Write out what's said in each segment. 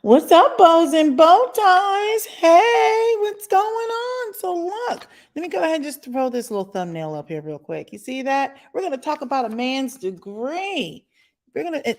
What's up, bows and bow ties? Hey, what's going on? So, look, let me go ahead and just throw this little thumbnail up here real quick. You see that? We're going to talk about a man's degree.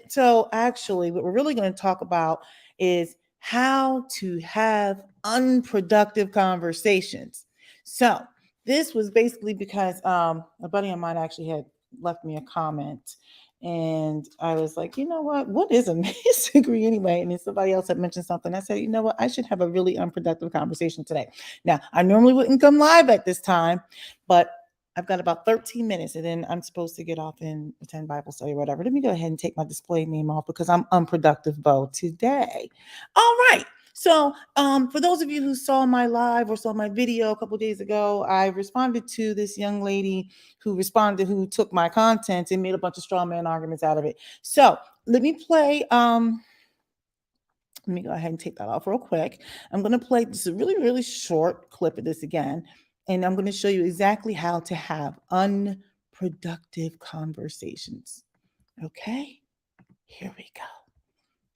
So actually, what we're really going to talk about is how to have unproductive conversations. So, this was basically because a buddy of mine actually had left me a comment, and I was like, you know what is a master's degree anyway? And then somebody else had mentioned something. I said, you know what, I should have a really unproductive conversation today. Now, I normally wouldn't come live at this time, but I've got about 13 minutes and then I'm supposed to get off and attend Bible study or whatever. Let me go ahead and take my display name off because I'm unproductive, Bo, today. All right. So, for those of you who saw my live or saw my video a couple days ago, I responded to this young lady who took my content and made a bunch of straw man arguments out of it. So let me play. Let me go ahead and take that off real quick. I'm going to play just a really, really short clip of this again, and I'm going to show you exactly how to have unproductive conversations. Okay, here we go.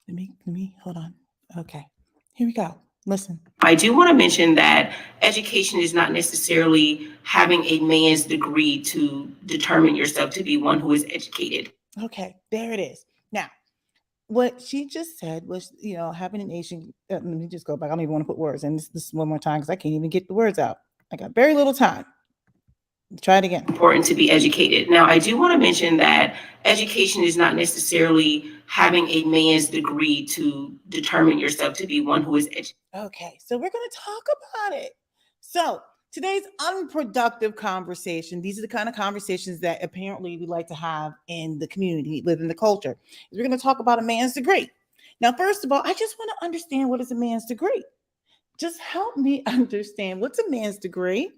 Let me hold on. Okay, here we go. Listen. I do want to mention that education is not necessarily having a man's degree to determine yourself to be one who is educated. Okay, there it is. Now, what she just said was, having an Asian. Let me just go back. I don't even want to put words in this one more time because I can't even get the words out. I got very little time. Try it again. Important to be educated. Now, I do want to mention that education is not necessarily having a man's degree to determine yourself to be one who is educated. Okay, so we're going to talk about it. So, today's unproductive conversation, these are the kind of conversations that apparently we like to have in the community, within the culture. We're going to talk about a man's degree. Now, first of all, I just want to understand what is a man's degree. Just help me understand what's a man's degree.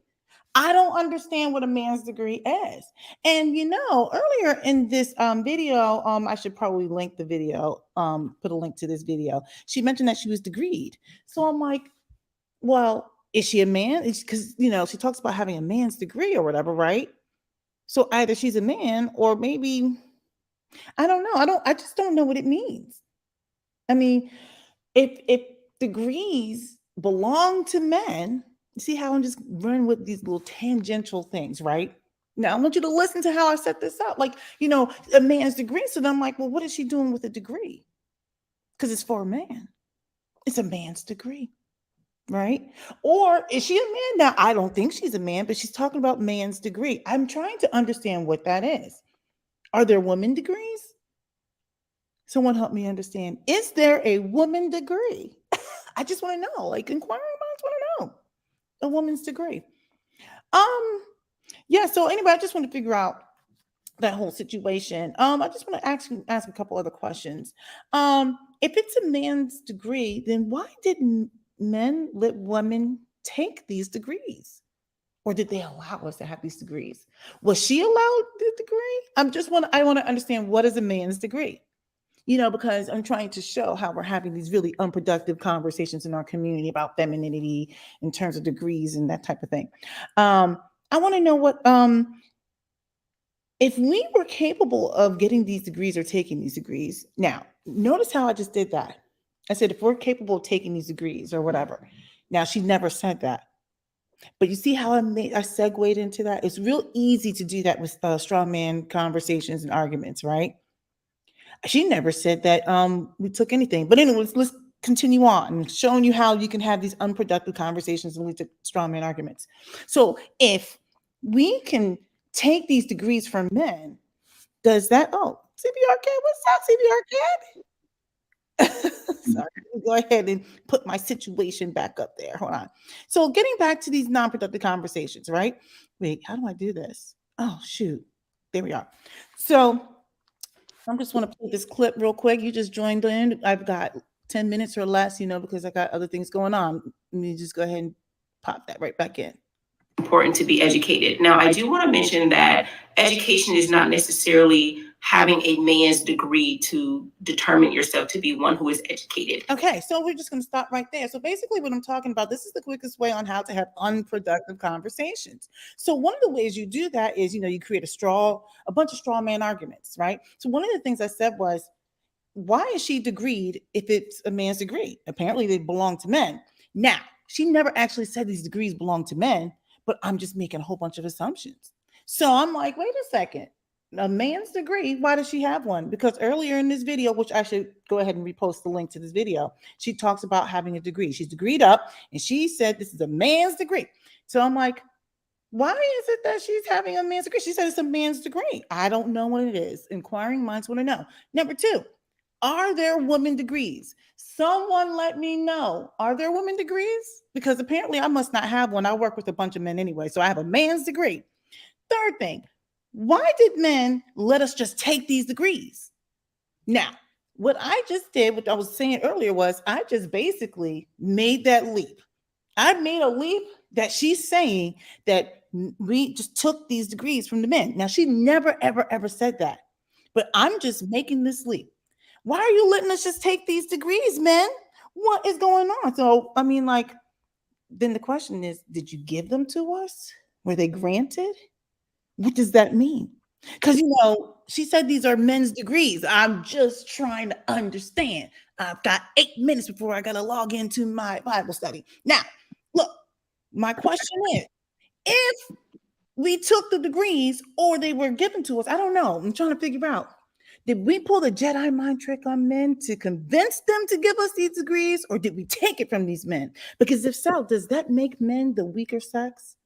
I don't understand what a man's degree is. And earlier in this video, I should probably link the video, put a link to this video. She mentioned that she was degreed. So I'm like, well, is she a man? It's because she talks about having a man's degree or whatever, right? So either she's a man or maybe I don't know. I just don't know what it means. I mean, if degrees belong to men, you see how I'm just running with these little tangential things, right? Now I want you to listen to how I set this up. Like, a man's degree. So then I'm like, well, what is she doing with a degree? Because it's for a man. It's a man's degree, right? Or is she a man? Now, I don't think she's a man, but she's talking about man's degree. I'm trying to understand what that is. Are there women degrees? Someone help me understand. Is there a woman degree? I just want to know. Like inquiring minds want to know a woman's degree. Yeah. So anyway, I just want to figure out that whole situation. I just want to ask a couple other questions. If it's a man's degree, then why didn't men let women take these degrees? Or did they allow us to have these degrees? Was she allowed the degree? I want to understand what is a man's degree? Because I'm trying to show how we're having these really unproductive conversations in our community about femininity in terms of degrees and that type of thing. I want to know if we were capable of getting these degrees or taking these degrees. Now, notice how I just did that. I said, if we're capable of taking these degrees or whatever. Now, she never said that. But you see how I segued into that? It's real easy to do that with straw man conversations and arguments, right? She never said that we took anything. But anyways, let's continue on showing you how you can have these unproductive conversations and lead to strong man arguments. So if we can take these degrees from men, does that CBR Kid, what's up, CBR Kid? Sorry, go ahead and put my situation back up there. Hold on. So getting back to these non-productive conversations, right? Wait, how do I do this? Oh shoot. There we are. So I just want to play this clip real quick. You just joined in. I've got 10 minutes or less, because I got other things going on. Let me just go ahead and pop that right back in. Important to be educated. Now, I do want to mention that education is not necessarily having a man's degree to determine yourself to be one who is educated. Okay, so we're just going to stop right there. So basically what I'm talking about, this is the quickest way on how to have unproductive conversations. So one of the ways you do that is, you create a bunch of straw man arguments, right? So one of the things I said was, why is she degreed if it's a man's degree? Apparently, they belong to men. Now, she never actually said these degrees belong to men, but I'm just making a whole bunch of assumptions. So I'm like, wait a second. A man's degree, why does she have one? Because earlier in this video, which I should go ahead and repost the link to this video, she talks about having a degree. She's degreed up and she said this is a man's degree. So I'm like, why is it that she's having a man's degree? She said it's a man's degree. I don't know what it is. Inquiring minds want to know. Number two, are there women degrees? Someone let me know. Are there women degrees? Because apparently I must not have one. I work with a bunch of men anyway. So I have a man's degree. Third thing, why did men let us just take these degrees? Now, what I just did, what I was saying earlier, was I just basically made that leap. I made a leap that she's saying that we just took these degrees from the men. Now, she never, ever, ever said that. But I'm just making this leap. Why are you letting us just take these degrees, men? What is going on? So, I mean, like, then the question is, did you give them to us? Were they granted? What does that mean? Because, she said these are men's degrees. I'm just trying to understand. I've got 8 minutes before I got to log into my Bible study. Now, look, my question is, if we took the degrees or they were given to us, I don't know. I'm trying to figure out. Did we pull the Jedi mind trick on men to convince them to give us these degrees, or did we take it from these men? Because if so, does that make men the weaker sex?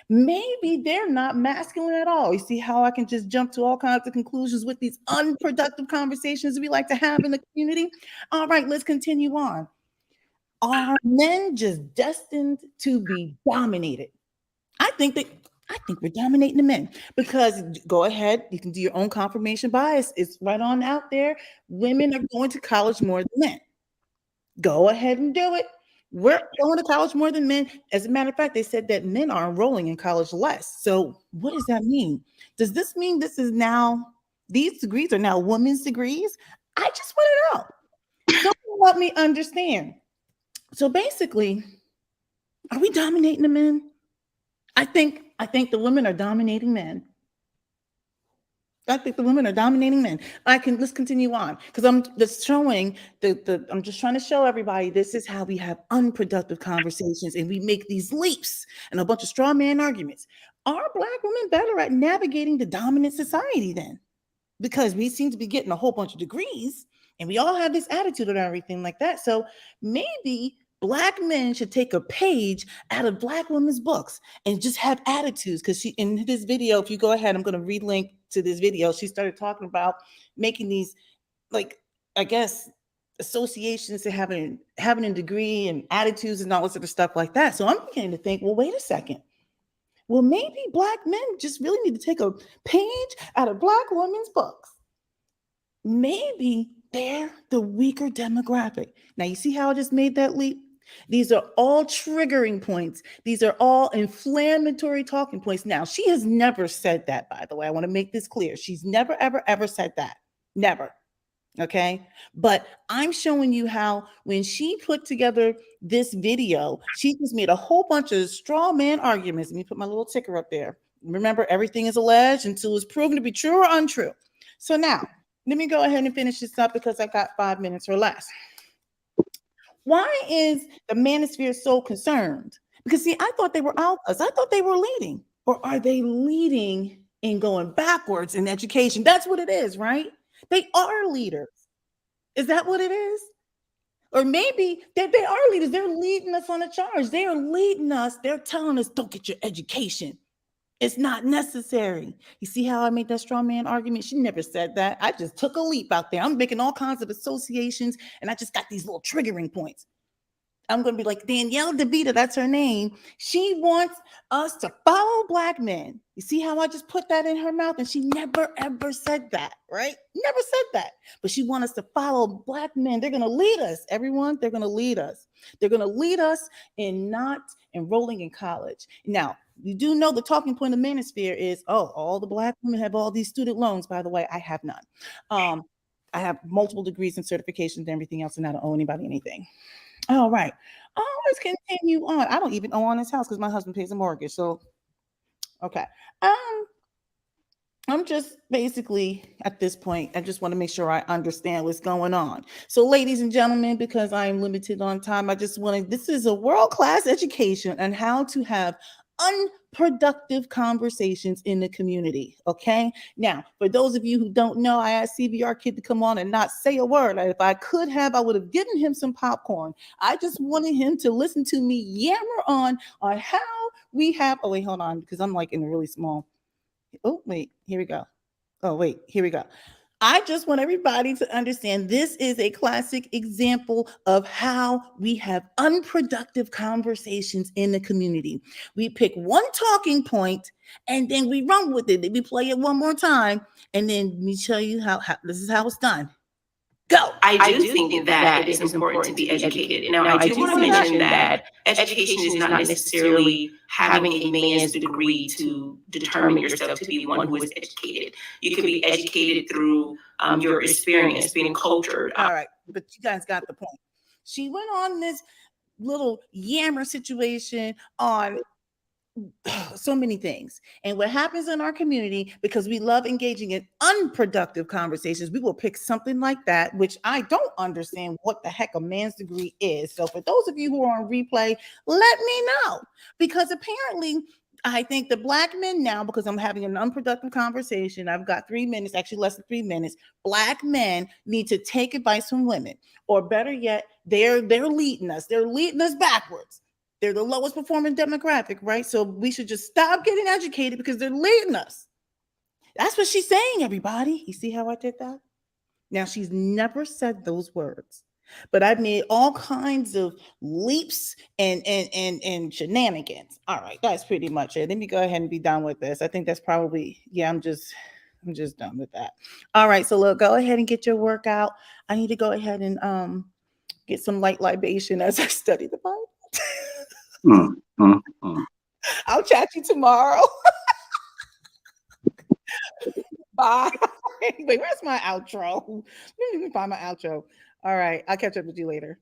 Maybe they're not masculine at all. You see how I can just jump to all kinds of conclusions with these unproductive conversations we like to have in the community? All right, let's continue on. Are men just destined to be dominated? I think that I think we're dominating the men because go ahead, you can do your own confirmation bias. It's right on out there. Women are going to college more than men. Go ahead and do it. We're going to college more than men. As a matter of fact, they said that men are enrolling in college less. So, what does that mean? Does this mean this is now, these degrees are now women's degrees? I just want to know. Someone let me understand. So, basically, are we dominating the men? I think the women are dominating men. I think the women are dominating men. Let's continue on because I'm just showing I'm just trying to show everybody this is how we have unproductive conversations and we make these leaps and a bunch of straw man arguments. Are Black women better at navigating the dominant society then? Because we seem to be getting a whole bunch of degrees and we all have this attitude and everything like that. So maybe Black men should take a page out of Black women's books and just have attitudes. Because she, in this video, if you go ahead, I'm going to relink to this video. She started talking about making these, like, I guess, associations to having a degree and attitudes and all this other stuff like that. So I'm beginning to think, well, wait a second. Well, maybe Black men just really need to take a page out of Black women's books. Maybe they're the weaker demographic. Now, you see how I just made that leap? These are all triggering points. These are all inflammatory talking points. Now, she has never said that, by the way. I want to make this clear. She's never, ever, ever said that. Never. Okay. But I'm showing you how when she put together this video, she just made a whole bunch of straw man arguments. Let me put my little ticker up there. Remember, everything is alleged until it's proven to be true or untrue. So now, let me go ahead and finish this up because I got 5 minutes or less. Why is the manosphere so concerned? Because see, I thought they were alphas. I thought they were leading. Or are they leading and going backwards in education? That's what it is, right? They are leaders. Is that what it is? Or maybe they are leaders. They're leading us on a charge. They are leading us. They're telling us, don't get your education. It's not necessary. You see how I made that straw man argument? She never said that. I just took a leap out there. I'm making all kinds of associations, and I just got these little triggering points. I'm going to be like Danielle DeVita, that's her name. She wants us to follow Black men. You see how I just put that in her mouth? And she never, ever said that, right? Never said that. But she wants us to follow Black men. They're going to lead us, everyone. They're going to lead us. They're going to lead us in not enrolling in college. Now, you do know the talking point of the manosphere is, oh, all the Black women have all these student loans. By the way, I have none. I have multiple degrees and certifications and everything else, and I don't owe anybody anything. All right. Let's continue on. I don't even own this house because my husband pays a mortgage. So, okay. I'm just basically at this point, I just want to make sure I understand what's going on. So, ladies and gentlemen, because I am limited on time, I just want to, this is a world class education on how to have unproductive conversations in the community. Okay. Now, for those of you who don't know, I asked CBR Kid to come on and not say a word. If I could have, I would have given him some popcorn. I just wanted him to listen to me yammer on how we have. Oh, wait, hold on, because I'm like in a really small. Oh, wait, here we go. Oh, wait, here we go. I just want everybody to understand this is a classic example of how we have unproductive conversations in the community. We pick one talking point and then we run with it. Then we play it one more time and then we show you how this is how it's done. Go. I do think that it is important to be educated. Now, I do want to mention that education is not necessarily having a man's degree to determine yourself to be one who is educated. You can be educated through your experience, being cultured. All right, but you guys got the point. She went on this little yammer situation on so many things. And what happens in our community, because we love engaging in unproductive conversations, we will pick something like that, which I don't understand what the heck a man's degree is. So for those of you who are on replay, let me know. Because apparently, I think the Black men now, because I'm having an unproductive conversation, I've got 3 minutes, actually less than 3 minutes. Black men need to take advice from women, or better yet, they're leading us. They're leading us backwards. They're the lowest performing demographic, right? So we should just stop getting educated because they're leading us. That's what she's saying, everybody. You see how I did that? Now, she's never said those words, but I've made all kinds of leaps and shenanigans. All right, that's pretty much it. Let me go ahead and be done with this. I think that's probably, yeah, I'm just done with that. All right, so look, go ahead and get your workout. I need to go ahead and get some light libation as I study the Bible. I'll chat you tomorrow. Bye. Wait, where's my outro? Let me find my outro. All right, I'll catch up with you later.